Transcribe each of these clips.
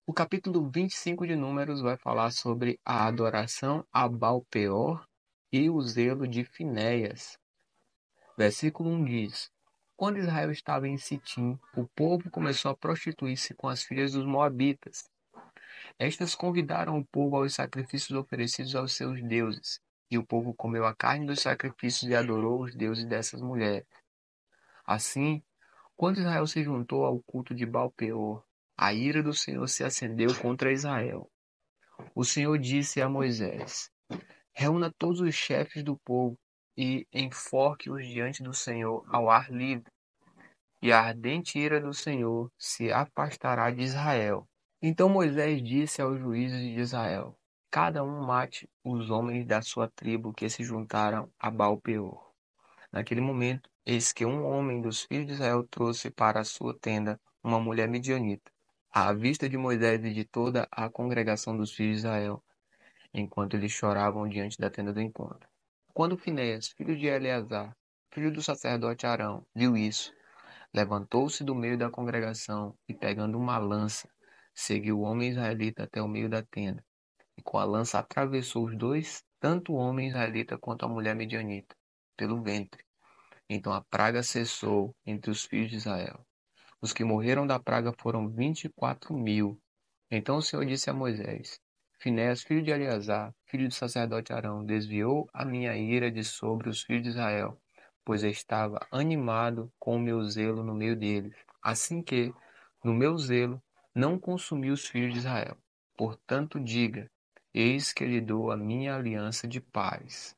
O capítulo 25 de Números vai falar sobre a adoração a Baal-peor e o zelo de Finéias. Versículo 1 diz: Quando Israel estava em Sitim, o povo começou a prostituir-se com as filhas dos moabitas. Estas convidaram o povo aos sacrifícios oferecidos aos seus deuses, e o povo comeu a carne dos sacrifícios e adorou os deuses dessas mulheres. Assim, quando Israel se juntou ao culto de Baal-peor, a ira do Senhor se acendeu contra Israel. O Senhor disse a Moisés: Reúna todos os chefes do povo e enforque-os diante do Senhor ao ar livre, e a ardente ira do Senhor se afastará de Israel. Então Moisés disse aos juízes de Israel: Cada um mate os homens da sua tribo que se juntaram a Baal-peor. Naquele momento, eis que um homem dos filhos de Israel trouxe para a sua tenda uma mulher midianita, à vista de Moisés e de toda a congregação dos filhos de Israel, enquanto eles choravam diante da tenda do encontro. Quando Finéias, filho de Eleazar, filho do sacerdote Arão, viu isso, levantou-se do meio da congregação e, pegando uma lança, seguiu o homem israelita até o meio da tenda, e com a lança atravessou os dois, tanto o homem israelita quanto a mulher midianita, pelo ventre. Então a praga cessou entre os filhos de Israel. Os que morreram da praga foram 24.000. Então o Senhor disse a Moisés: Finéias, filho de Eleazar, filho do sacerdote Arão, desviou a minha ira de sobre os filhos de Israel, pois estava animado com o meu zelo no meio deles. Assim que, no meu zelo, não consumi os filhos de Israel. Portanto, diga: Eis que lhe dou a minha aliança de paz.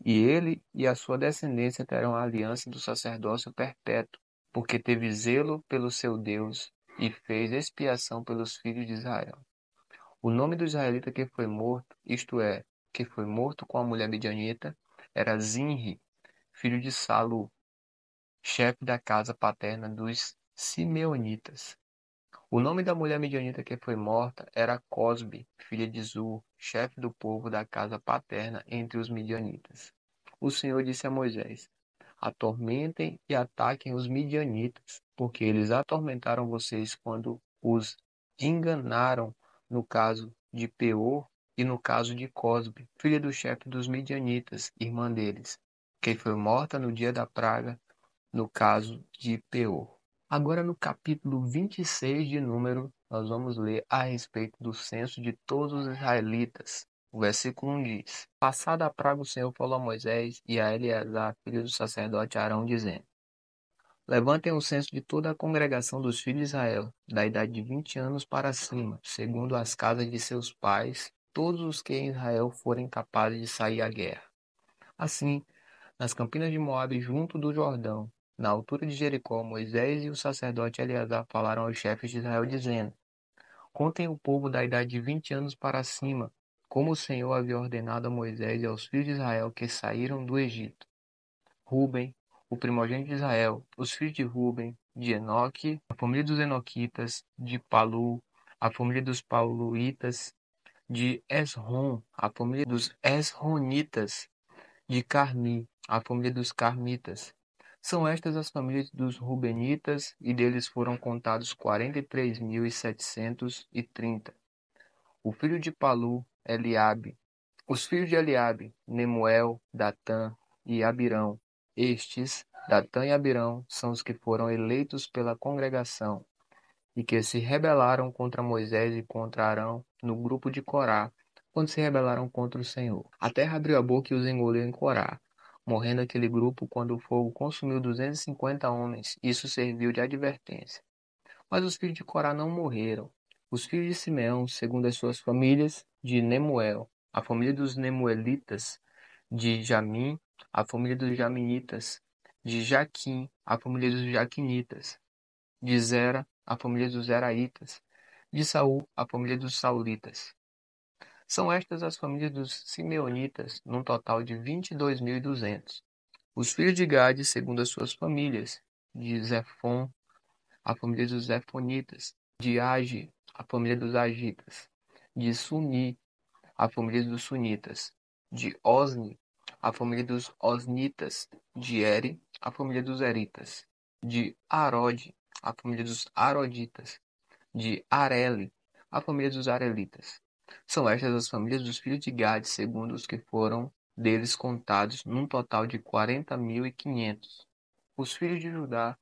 E ele e a sua descendência terão a aliança do sacerdócio perpétuo, porque teve zelo pelo seu Deus e fez expiação pelos filhos de Israel. O nome do israelita que foi morto, isto é, que foi morto com a mulher midianita, era Zinri, filho de Salu, chefe da casa paterna dos Simeonitas. O nome da mulher midianita que foi morta era Cosbe, filha de Zur, chefe do povo da casa paterna entre os midianitas. O Senhor disse a Moisés: Atormentem e ataquem os midianitas, porque eles atormentaram vocês quando os enganaram no caso de Peor e no caso de Cosbe, filha do chefe dos midianitas, irmã deles, que foi morta no dia da praga, no caso de Peor. Agora, no capítulo 26 de Número, nós vamos ler a respeito do censo de todos os israelitas. O versículo 1 diz: Passada a praga, o Senhor falou a Moisés e a Eleazar, filho do sacerdote Arão, dizendo: Levantem o censo de toda a congregação dos filhos de Israel, da idade de 20 anos para cima, segundo as casas de seus pais, todos os que em Israel forem capazes de sair à guerra. Assim, nas campinas de Moabe, junto do Jordão, na altura de Jericó, Moisés e o sacerdote Eleazar falaram aos chefes de Israel, dizendo: Contem o povo da idade de 20 anos para cima, como o Senhor havia ordenado a Moisés e aos filhos de Israel que saíram do Egito. Ruben, o primogênito de Israel, os filhos de Ruben, de Enoque, a família dos Enoquitas, de Palu, a família dos Paluitas, de Esrom, a família dos Esronitas, de Carmi, a família dos Carmitas. São estas as famílias dos Rubenitas, e deles foram contados 43.730. O filho de Palu, Eliabe. Os filhos de Eliabe, Nemuel, Datã e Abirão. Estes, Datã e Abirão, são os que foram eleitos pela congregação e que se rebelaram contra Moisés e contra Arão no grupo de Corá, quando se rebelaram contra o Senhor. A terra abriu a boca e os engoliu em Corá, morrendo aquele grupo quando o fogo consumiu 250 homens. Isso serviu de advertência. Mas os filhos de Corá não morreram. Os filhos de Simeão, segundo as suas famílias, de Nemuel, a família dos Nemuelitas, de Jamim, a família dos Jaminitas, de Jaquim, a família dos Jaquinitas, de Zera, a família dos Zeraitas, de Saul, a família dos Saulitas. São estas as famílias dos Simeonitas, num total de 22.200. Os filhos de Gade, segundo as suas famílias, de Zefon, a família dos Zefonitas, de Agi, a família dos Agitas, de Suni, a família dos Sunitas, de Osni, a família dos Osnitas, de Eri, a família dos Eritas, de Arode, a família dos Aroditas, de Areli, a família dos Arelitas. São estas as famílias dos filhos de Gade, segundo os que foram deles contados, num total de 40.500. Os filhos de Judá,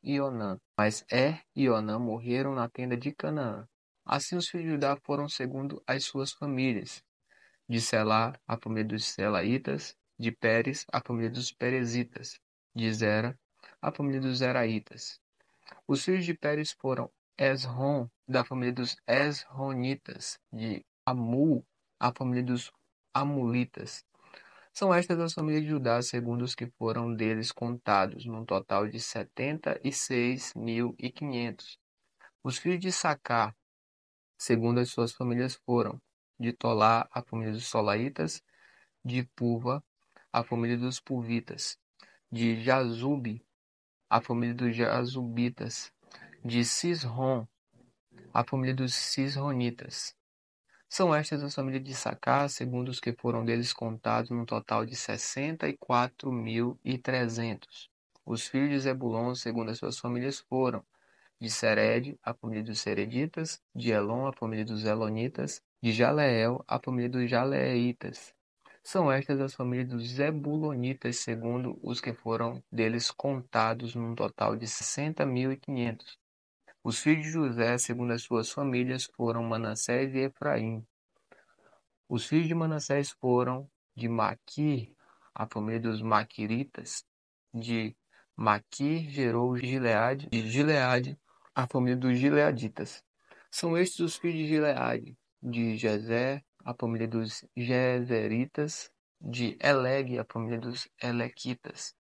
e Onã. Mas e Onã morreram na tenda de Canaã. Assim os filhos de Judá foram segundo as suas famílias. De Selá, a família dos Selaitas. De Pérez, a família dos Perezitas. De Zera, a família dos Zeraitas. Os filhos de Pérez foram Esrom, da família dos Esronitas. De Amul, a família dos Amulitas. São estas as famílias de Judá, segundo os que foram deles contados, num total de 76.500. Os filhos de Sacar, segundo as suas famílias, foram de Tolá, a família dos Solaitas. De Puva, a família dos Puvitas. De Jazube, a família dos Jazubitas. De Cisrom, a família dos Cisronitas. São estas as famílias de Sacar, segundo os que foram deles contados, num total de 64.300. Os filhos de Zebulon, segundo as suas famílias, foram de Sered, a família dos Sereditas. De Elon, a família dos Elonitas. De Jaleel, a família dos Jaleeitas. São estas as famílias dos Zebulonitas, segundo os que foram deles contados, num total de 60.500. Os filhos de José, segundo as suas famílias, foram Manassés e Efraim. Os filhos de Manassés foram de Maquir, a família dos Maquiritas. De Maquir gerou Gileade. De Gileade, a família dos Gileaditas. São estes os filhos de Gileade. De Jezer, a família dos Jezeritas. De Eleg, a família dos Elequitas.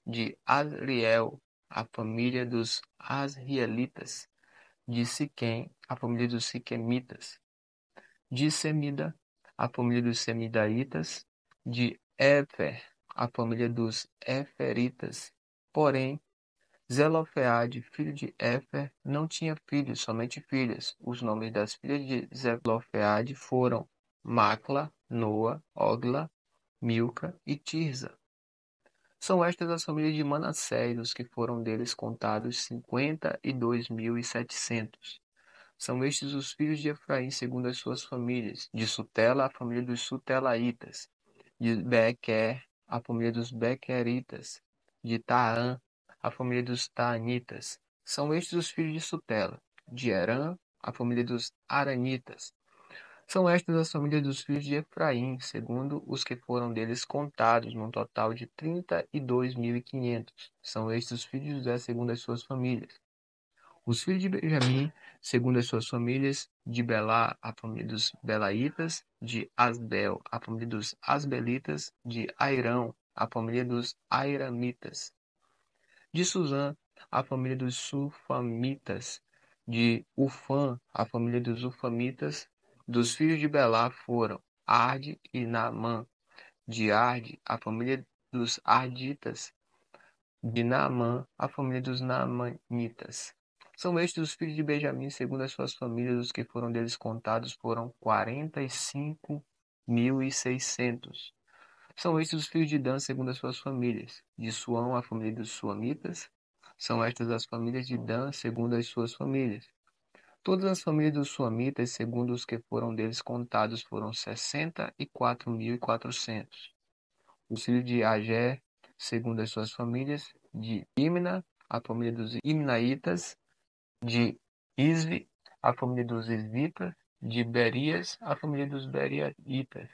De Asriel, a família dos Asrielitas. De Siquém, a família dos Siquemitas. De Semida, a família dos Semidaitas. De Éfer, a família dos Éferitas. Porém, Zelofeade, filho de Éfer, não tinha filhos, somente filhas. Os nomes das filhas de Zelofeade foram Macla, Noa, Ogla, Milca e Tirza. São estas as famílias de Manassés, os que foram deles contados 52.700. São estes os filhos de Efraim, segundo as suas famílias. De Sutela, a família dos Sutelaitas. De Bequer, a família dos Bequeritas. De Taã, a família dos Taanitas. São estes os filhos de Sutela. De Herã, a família dos Aranitas. São estas as famílias dos filhos de Efraim, segundo os que foram deles contados, num total de 32.500. São estes os filhos de José, segundo as suas famílias. Os filhos de Benjamim, segundo as suas famílias. De Belá, a família dos Belaitas. De Asbel, a família dos Asbelitas. De Airão, a família dos Airamitas. De Suzã, a família dos Sufamitas. De Ufã, a família dos Ufamitas. Dos filhos de Belá foram Arde e Naamã. De Arde, a família dos Arditas. De Naamã, a família dos Naamanitas. São estes os filhos de Benjamim, segundo as suas famílias. Os que foram deles contados foram 45.600. São estes os filhos de Dan, segundo as suas famílias. De Suão, a família dos Suamitas. São estas as famílias de Dan, segundo as suas famílias. Todas as famílias dos Suamitas, segundo os que foram deles contados, foram 64.400. Os filhos de Agé, segundo as suas famílias. De Imna, a família dos Imnaitas. De Isvi, a família dos Isvitas. De Berias, a família dos Beriaitas.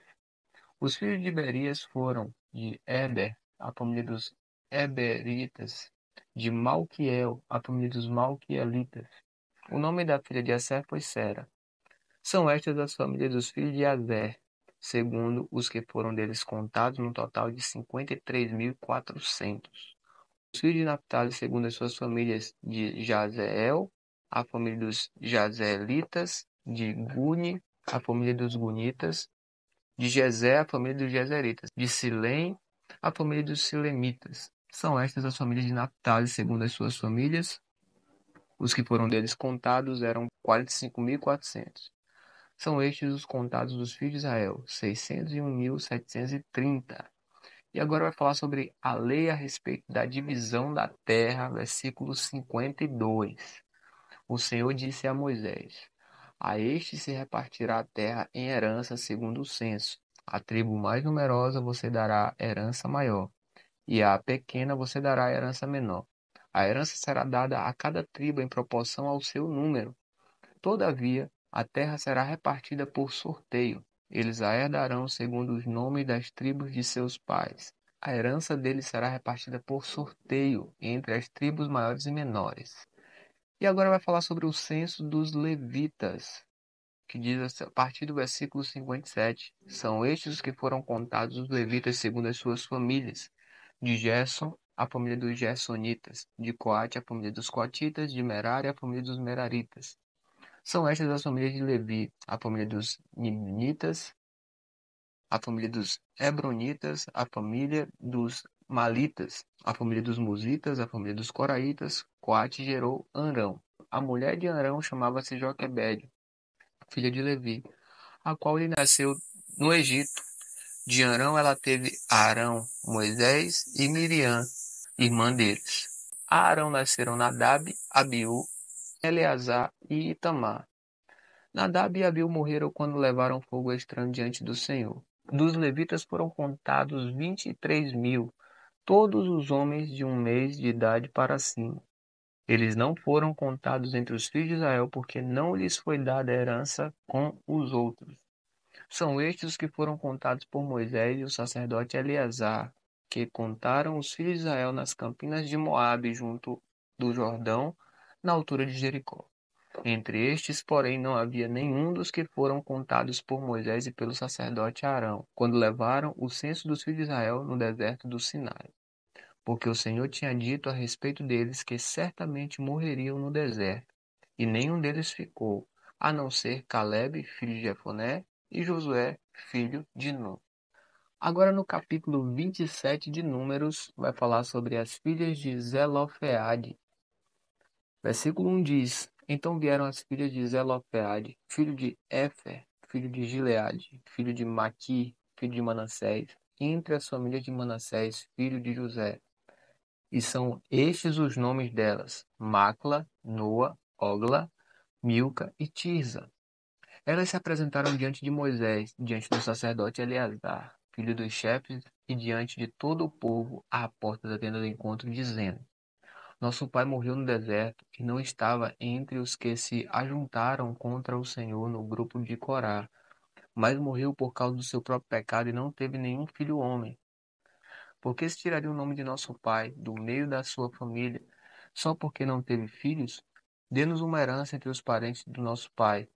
Os filhos de Berias foram de Eber, a família dos Eberitas. De Malquiel, a família dos Malquielitas. O nome da filha de Aser foi Sera. São estas as famílias dos filhos de Aser, segundo os que foram deles contados, num total de 53.400. Os filhos de Naphtali, segundo as suas famílias. De Jazeel, a família dos Jazelitas. De Guni, a família dos Gunitas. De Jezé, a família dos Jezeritas. De Silém, a família dos Silemitas. São estas as famílias de Naphtali, segundo as suas famílias. Os que foram deles contados eram 45.400. São estes os contados dos filhos de Israel, 601.730. E agora vai falar sobre a lei a respeito da divisão da terra, versículo 52. O Senhor disse a Moisés: A este se repartirá a terra em herança segundo o censo. À tribo mais numerosa você dará herança maior, e à pequena você dará herança menor. A herança será dada a cada tribo em proporção ao seu número. Todavia, a terra será repartida por sorteio. Eles a herdarão segundo os nomes das tribos de seus pais. A herança deles será repartida por sorteio entre as tribos maiores e menores. E agora vai falar sobre o censo dos levitas, que diz a partir do versículo 57. São estes os que foram contados os levitas segundo as suas famílias. De Gerson, a família dos Gersonitas. De Coate, a família dos Coatitas. De Merari, a família dos Meraritas. São estas as famílias de Levi, a família dos Nimnitas, a família dos Hebronitas, a família dos Malitas, a família dos Musitas, a família dos Coraitas. Coate gerou Arão. A mulher de Arão chamava-se Joquebede, filha de Levi, a qual lhe nasceu no Egito. De Arão ela teve Arão, Moisés e Miriam, irmã deles. A Arão nasceram Nadab, Abiú, Eleazar e Itamar. Nadab e Abiú morreram quando levaram fogo estranho diante do Senhor. Dos levitas foram contados 23.000, todos os homens de um mês de idade para cima. Eles não foram contados entre os filhos de Israel, porque não lhes foi dada herança com os outros. São estes os que foram contados por Moisés e o sacerdote Eleazar, que contaram os filhos de Israel nas campinas de Moabe, junto do Jordão, na altura de Jericó. Entre estes, porém, não havia nenhum dos que foram contados por Moisés e pelo sacerdote Arão, quando levaram o censo dos filhos de Israel no deserto do Sinai. Porque o Senhor tinha dito a respeito deles que certamente morreriam no deserto, e nenhum deles ficou, a não ser Calebe, filho de Jefoné, e Josué, filho de Nun. Agora no capítulo 27 de Números, vai falar sobre as filhas de Zelofeade. Versículo 1 diz: Então vieram as filhas de Zelofeade, filho de Éfer, filho de Gileade, filho de Maqui, filho de Manassés, entre as famílias de Manassés, filho de José. E são estes os nomes delas: Macla, Noa, Ogla, Milca e Tirza. Elas se apresentaram diante de Moisés, diante do sacerdote Eleazar, filho dos chefes, e diante de todo o povo à porta da tenda do encontro, dizendo: Nosso pai morreu no deserto e não estava entre os que se ajuntaram contra o Senhor no grupo de Corá, mas morreu por causa do seu próprio pecado e não teve nenhum filho homem. Por que se tiraria o nome de nosso pai do meio da sua família, só porque não teve filhos? Dê-nos uma herança entre os parentes do nosso pai.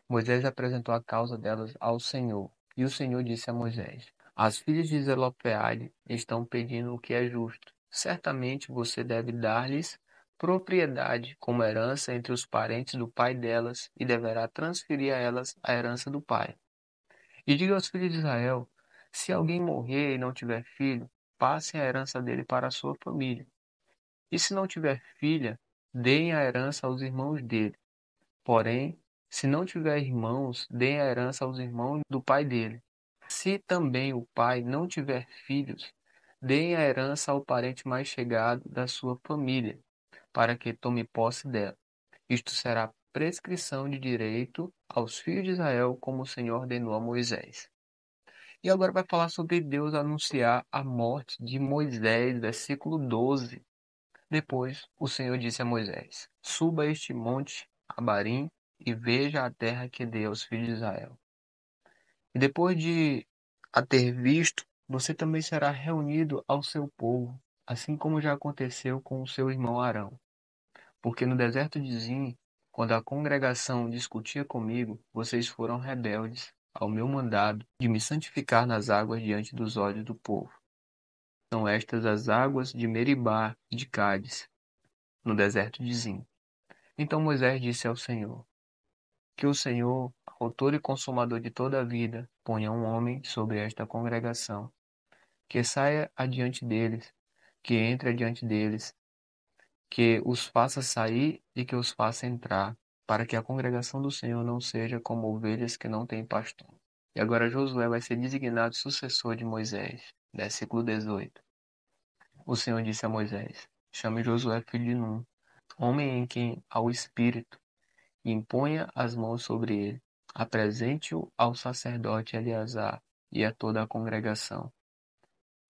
Moisés apresentou a causa delas ao Senhor, e o Senhor disse a Moisés: As filhas de Zelofeade estão pedindo o que é justo. Certamente você deve dar-lhes propriedade como herança entre os parentes do pai delas, e deverá transferir a elas a herança do pai. E diga aos filhos de Israel: se alguém morrer e não tiver filho, passem a herança dele para a sua família. E se não tiver filha, deem a herança aos irmãos dele. Porém, se não tiver irmãos, deem a herança aos irmãos do pai dele. Se também o pai não tiver filhos, deem a herança ao parente mais chegado da sua família, para que tome posse dela. Isto será prescrição de direito aos filhos de Israel, como o Senhor ordenou a Moisés. E agora vai falar sobre Deus anunciar a morte de Moisés, versículo 12. Depois o Senhor disse a Moisés: Suba a este monte, Abarim, e veja a terra que dei aos filhos de Israel. E depois de a ter visto, você também será reunido ao seu povo, assim como já aconteceu com o seu irmão Arão. Porque no deserto de Zim, quando a congregação discutia comigo, vocês foram rebeldes ao meu mandado de me santificar nas águas diante dos olhos do povo. São estas as águas de Meribá de Cádiz, no deserto de Zim. Então Moisés disse ao Senhor: Que o Senhor, autor e consumador de toda a vida, ponha um homem sobre esta congregação, que saia adiante deles, que entre adiante deles, que os faça sair e que os faça entrar, para que a congregação do Senhor não seja como ovelhas que não têm pastor. E agora Josué vai ser designado sucessor de Moisés. Versículo 18. O Senhor disse a Moisés: Chame Josué, filho de Num, homem em quem há o Espírito, e imponha as mãos sobre ele. Apresente-o ao sacerdote Eleazar e a toda a congregação.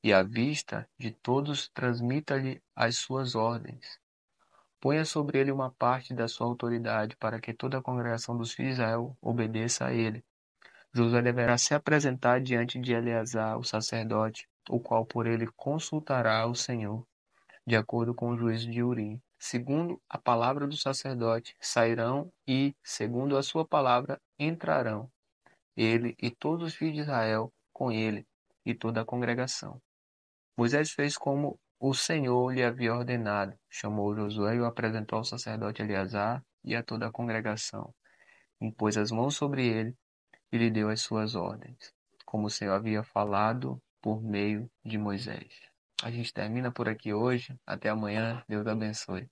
E à vista de todos transmita-lhe as suas ordens. Ponha sobre ele uma parte da sua autoridade, para que toda a congregação dos filhos de Israel obedeça a ele. Josué deverá se apresentar diante de Eleazar, o sacerdote, o qual por ele consultará o Senhor, de acordo com o juízo de Urim. Segundo a palavra do sacerdote, sairão e, segundo a sua palavra, entrarão, ele e todos os filhos de Israel com ele, e toda a congregação. Moisés fez como o Senhor lhe havia ordenado. Chamou Josué e o apresentou ao sacerdote Eleazar e a toda a congregação. Impôs as mãos sobre ele e lhe deu as suas ordens, como o Senhor havia falado por meio de Moisés. A gente termina por aqui hoje. Até amanhã. Deus abençoe.